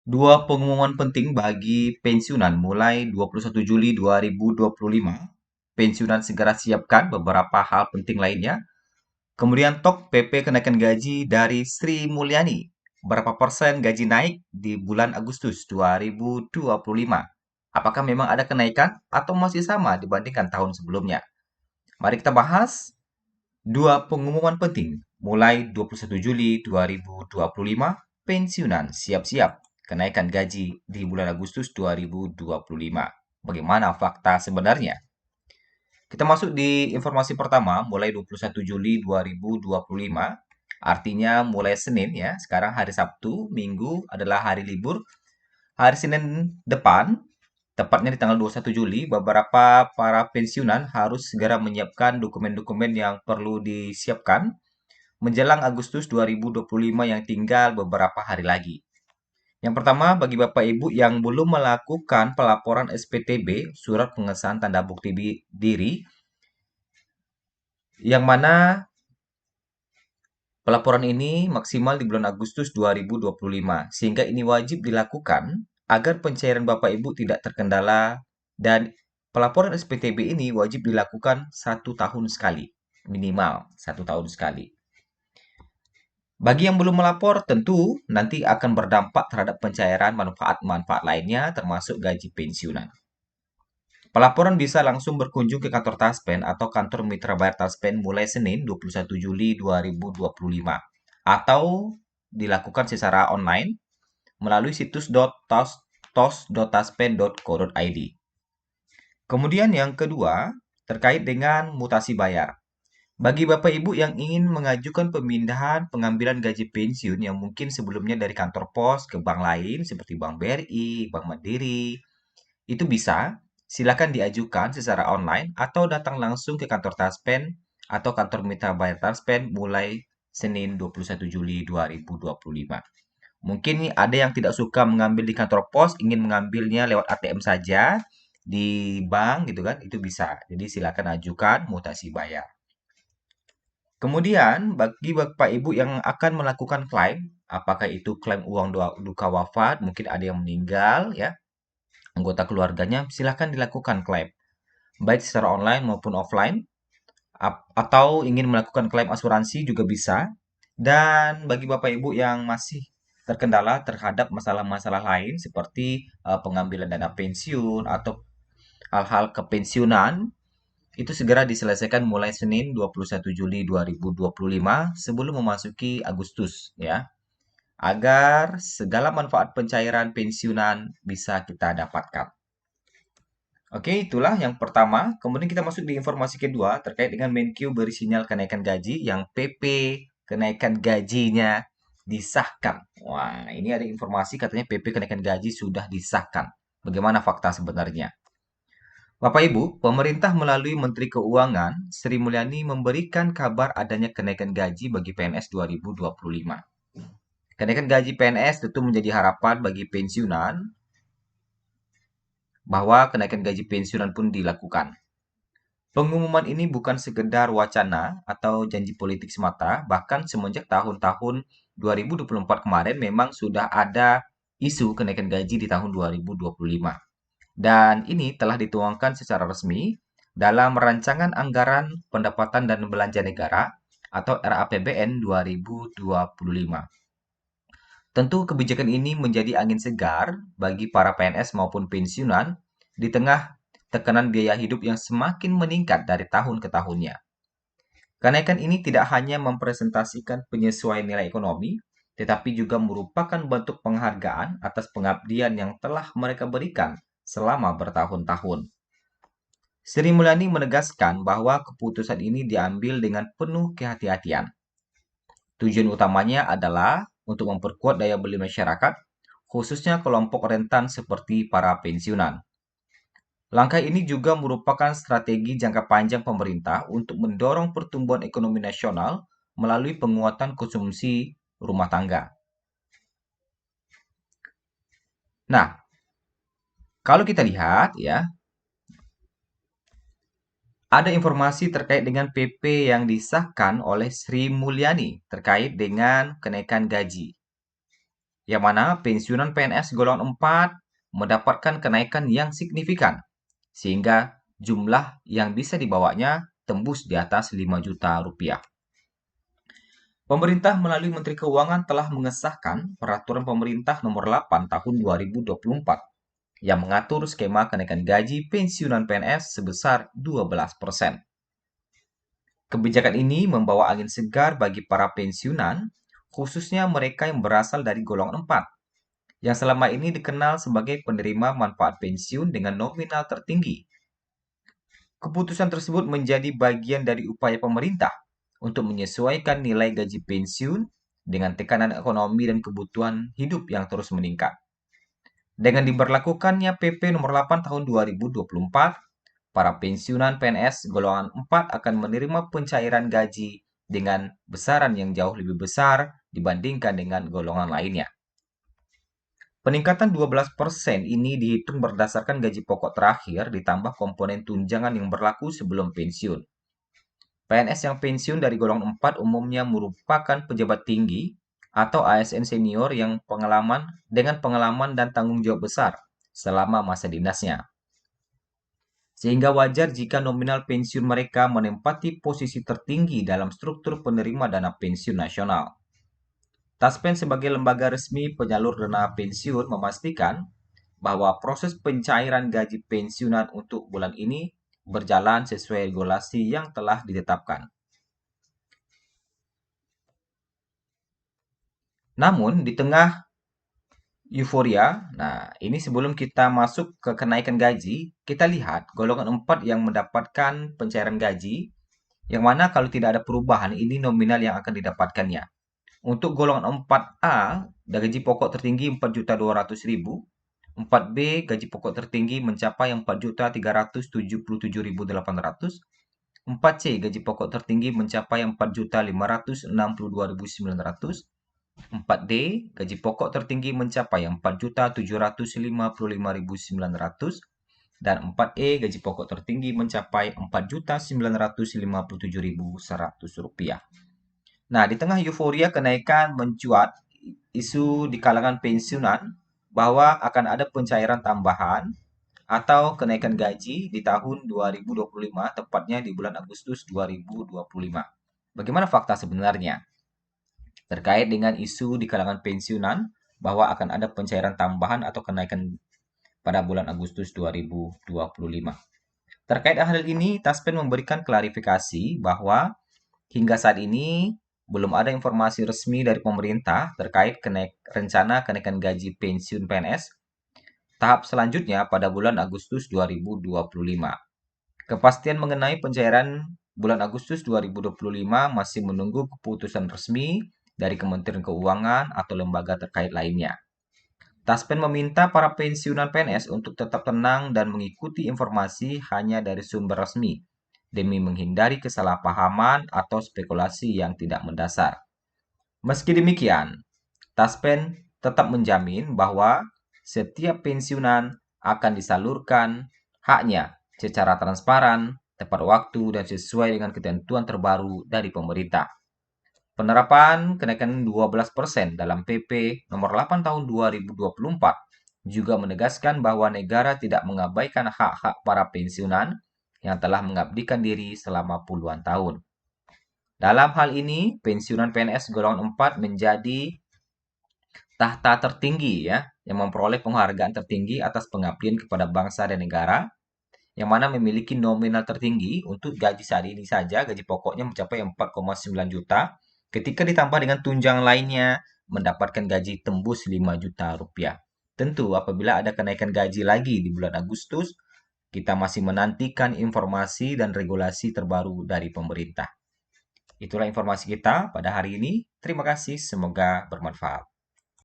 Dua pengumuman penting bagi pensiunan mulai 21 Juli 2025. Pensiunan segera siapkan beberapa hal penting lainnya. Kemudian tok PP kenaikan gaji dari Sri Mulyani. Berapa persen gaji naik di bulan Agustus 2025? Apakah memang ada kenaikan atau masih sama dibandingkan tahun sebelumnya? Mari kita bahas dua pengumuman penting. Mulai 21 Juli 2025, pensiunan siap-siap kenaikan gaji di bulan Agustus 2025. Bagaimana fakta sebenarnya? Kita masuk di informasi pertama, mulai 21 Juli 2025, artinya mulai Senin ya. Sekarang hari Sabtu, Minggu adalah hari libur. Hari Senin depan, tepatnya di tanggal 21 Juli, beberapa para pensiunan harus segera menyiapkan dokumen-dokumen yang perlu disiapkan menjelang Agustus 2025 yang tinggal beberapa hari lagi. Yang pertama, bagi Bapak Ibu yang belum melakukan pelaporan SPTB, Surat Pengesahan Tanda Bukti Diri, yang mana pelaporan ini maksimal di bulan Agustus 2025, sehingga ini wajib dilakukan agar pencairan Bapak Ibu tidak terkendala dan pelaporan SPTB ini wajib dilakukan 1 tahun sekali, minimal 1 tahun sekali. Bagi yang belum melapor, tentu nanti akan berdampak terhadap pencairan manfaat-manfaat lainnya, termasuk gaji pensiunan. Pelaporan bisa langsung berkunjung ke kantor Taspen atau kantor Mitra Bayar Taspen mulai Senin 21 Juli 2025 atau dilakukan secara online melalui situs tos.taspen.co.id. Kemudian yang kedua, terkait dengan mutasi bayar. Bagi Bapak Ibu yang ingin mengajukan pemindahan pengambilan gaji pensiun yang mungkin sebelumnya dari kantor pos ke bank lain seperti Bank BRI, Bank Mandiri, itu bisa. Silakan diajukan secara online atau datang langsung ke kantor Taspen atau kantor Mitra Bayar Taspen mulai Senin 21 Juli 2025. Mungkin ada yang tidak suka mengambil di kantor pos, ingin mengambilnya lewat ATM saja di bank gitu kan, itu bisa. Jadi silakan ajukan mutasi bayar. Kemudian bagi Bapak Ibu yang akan melakukan klaim, apakah itu klaim uang duka wafat, mungkin ada yang meninggal ya, anggota keluarganya, silakan dilakukan klaim, baik secara online maupun offline, atau ingin melakukan klaim asuransi juga bisa. Dan bagi Bapak Ibu yang masih terkendala terhadap masalah-masalah lain seperti pengambilan dana pensiun atau hal-hal kepensiunan, itu segera diselesaikan mulai Senin 21 Juli 2025 sebelum memasuki Agustus ya, agar segala manfaat pencairan pensiunan bisa kita dapatkan. Oke, itulah yang pertama. Kemudian kita masuk di informasi kedua terkait dengan Menkyu beri sinyal kenaikan gaji yang PP kenaikan gajinya disahkan. Wah, ini ada informasi katanya PP kenaikan gaji sudah disahkan. Bagaimana fakta sebenarnya? Bapak Ibu, pemerintah melalui Menteri Keuangan Sri Mulyani memberikan kabar adanya kenaikan gaji bagi PNS 2025. Kenaikan gaji PNS tentu menjadi harapan bagi pensiunan bahwa kenaikan gaji pensiunan pun dilakukan. Pengumuman ini bukan sekedar wacana atau janji politik semata, bahkan semenjak tahun-tahun 2024 kemarin memang sudah ada isu kenaikan gaji di tahun 2025. Dan ini telah dituangkan secara resmi dalam Rancangan Anggaran Pendapatan dan Belanja Negara atau RAPBN 2025. Tentu kebijakan ini menjadi angin segar bagi para PNS maupun pensiunan di tengah tekanan biaya hidup yang semakin meningkat dari tahun ke tahunnya. Kenaikan ini tidak hanya mempresentasikan penyesuaian nilai ekonomi, tetapi juga merupakan bentuk penghargaan atas pengabdian yang telah mereka berikan selama bertahun-tahun. Sri Mulyani menegaskan bahwa keputusan ini diambil dengan penuh kehati-hatian. Tujuan utamanya adalah untuk memperkuat daya beli masyarakat, khususnya kelompok rentan seperti para pensiunan. Langkah ini juga merupakan strategi jangka panjang pemerintah untuk mendorong pertumbuhan ekonomi nasional melalui penguatan konsumsi rumah tangga. Nah, kalau kita lihat ya, ada informasi terkait dengan PP yang disahkan oleh Sri Mulyani terkait dengan kenaikan gaji. yang mana pensiunan PNS golongan 4 mendapatkan kenaikan yang signifikan, sehingga jumlah yang bisa dibawanya tembus di atas 5 juta rupiah. Pemerintah melalui Menteri Keuangan telah mengesahkan Peraturan Pemerintah Nomor 8 Tahun 2024 yang mengatur skema kenaikan gaji pensiunan PNS sebesar 12%. Kebijakan ini membawa angin segar bagi para pensiunan, khususnya mereka yang berasal dari golongan 4, yang selama ini dikenal sebagai penerima manfaat pensiun dengan nominal tertinggi. Keputusan tersebut menjadi bagian dari upaya pemerintah untuk menyesuaikan nilai gaji pensiun dengan tekanan ekonomi dan kebutuhan hidup yang terus meningkat. Dengan diberlakukannya PP Nomor 8 Tahun 2024, para pensiunan PNS golongan 4 akan menerima pencairan gaji dengan besaran yang jauh lebih besar dibandingkan dengan golongan lainnya. Peningkatan 12% ini dihitung berdasarkan gaji pokok terakhir ditambah komponen tunjangan yang berlaku sebelum pensiun. PNS yang pensiun dari golongan 4 umumnya merupakan pejabat tinggi atau ASN senior yang dengan pengalaman dan tanggung jawab besar selama masa dinasnya. Sehingga wajar jika nominal pensiun mereka menempati posisi tertinggi dalam struktur penerima dana pensiun nasional. Taspen sebagai lembaga resmi penyalur dana pensiun memastikan bahwa proses pencairan gaji pensiunan untuk bulan ini berjalan sesuai regulasi yang telah ditetapkan. Namun, di tengah euforia, nah ini sebelum kita masuk ke kenaikan gaji, kita lihat golongan 4 yang mendapatkan pencairan gaji, yang mana kalau tidak ada perubahan, ini nominal yang akan didapatkannya. Untuk golongan 4A, gaji pokok tertinggi 4.200.000, 4B gaji pokok tertinggi mencapai 4.377.800, 4C gaji pokok tertinggi mencapai 4.562.900, 4D gaji pokok tertinggi mencapai 4.755.900, dan 4E gaji pokok tertinggi mencapai 4.957.100 rupiah. Nah, di tengah euforia kenaikan mencuat isu di kalangan pensiunan bahwa akan ada pencairan tambahan atau kenaikan gaji di tahun 2025, tepatnya di bulan Agustus 2025. Bagaimana fakta sebenarnya terkait dengan isu di kalangan pensiunan bahwa akan ada pencairan tambahan atau kenaikan pada bulan Agustus 2025? Terkait hal ini, Taspen memberikan klarifikasi bahwa hingga saat ini belum ada informasi resmi dari pemerintah terkait rencana kenaikan gaji pensiun PNS tahap selanjutnya pada bulan Agustus 2025. Kepastian mengenai pencairan bulan Agustus 2025 masih menunggu keputusan resmi dari Kementerian Keuangan atau lembaga terkait lainnya. Taspen meminta para pensiunan PNS untuk tetap tenang dan mengikuti informasi hanya dari sumber resmi demi menghindari kesalahpahaman atau spekulasi yang tidak mendasar. Meski demikian, Taspen tetap menjamin bahwa setiap pensiunan akan disalurkan haknya secara transparan, tepat waktu, dan sesuai dengan ketentuan terbaru dari pemerintah. Penerapan kenaikan 12% dalam PP Nomor 8 Tahun 2024 juga menegaskan bahwa negara tidak mengabaikan hak-hak para pensiunan yang telah mengabdikan diri selama puluhan tahun. Dalam hal ini, pensiunan PNS golongan 4 menjadi tahta tertinggi ya, yang memperoleh penghargaan tertinggi atas pengabdian kepada bangsa dan negara, yang mana memiliki nominal tertinggi untuk gaji saat ini saja, gaji pokoknya mencapai 4,9 juta, ketika ditambah dengan tunjangan lainnya, mendapatkan gaji tembus 5 juta rupiah. Tentu apabila ada kenaikan gaji lagi di bulan Agustus, kita masih menantikan informasi dan regulasi terbaru dari pemerintah. Itulah informasi kita pada hari ini. Terima kasih, semoga bermanfaat.